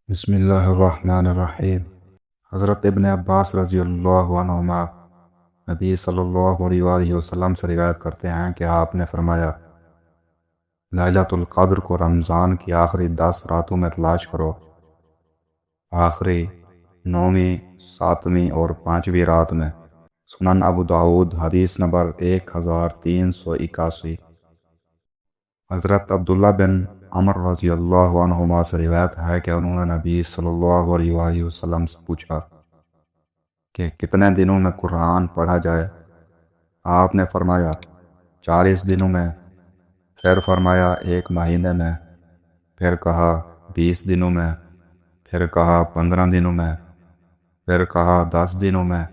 بسم اللہ الرحمن الرحیم۔ حضرت ابن عباس رضی اللہ عنہما نبی صلی اللہ علیہ وآلہ وسلم سے روایت کرتے ہیں کہ آپ نے فرمایا، لیلۃ القدر کو رمضان کی آخری 10 راتوں میں تلاش کرو، آخری 9ویں، 7ویں اور 5ویں رات میں۔ سنن ابو داؤد حدیث نمبر 1381۔ حضرت عبداللہ بن عمر رضی اللہ عنہما سے روایت ہے کہ انہوں نے نبی صلی اللہ علیہ وآلہ وسلم سے پوچھا کہ کتنے دنوں میں قرآن پڑھا جائے؟ آپ نے فرمایا 40 دنوں میں، پھر فرمایا 1 مہینے میں، پھر کہا 20 دنوں میں، پھر کہا 15 دنوں میں، پھر کہا 10 دنوں میں،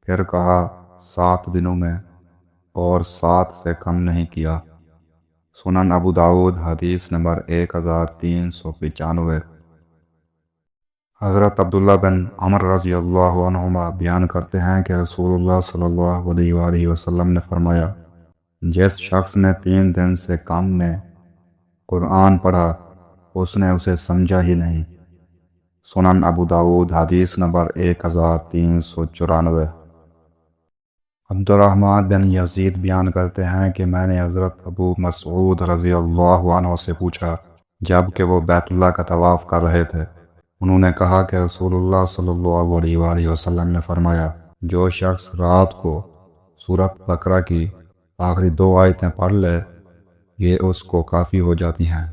پھر کہا 7 دنوں میں، اور 7 سے کم نہیں کیا۔ سنن ابو داؤد حدیث نمبر 1395۔ حضرت عبداللہ بن عمر رضی اللہ عنہما بیان کرتے ہیں کہ رسول اللہ صلی اللہ علیہ وآلہ وسلم نے فرمایا، جس شخص نے 3 دن سے کم میں قرآن پڑھا اس نے اسے سمجھا ہی نہیں۔ سنن ابو داؤد حدیث نمبر 1394۔ عبد الرحمن بن یزید بیان کرتے ہیں کہ میں نے حضرت ابو مسعود رضی اللہ عنہ سے پوچھا جب کہ وہ بیت اللہ کا طواف کر رہے تھے۔ انہوں نے کہا کہ رسول اللہ صلی اللہ علیہ وآلہ وسلم نے فرمایا، جو شخص رات کو سورۃ بقرہ کی آخری 2 آیتیں پڑھ لے یہ اس کو کافی ہو جاتی ہیں۔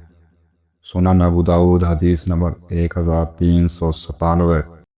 سنن ابو داؤد حدیث نمبر 1397۔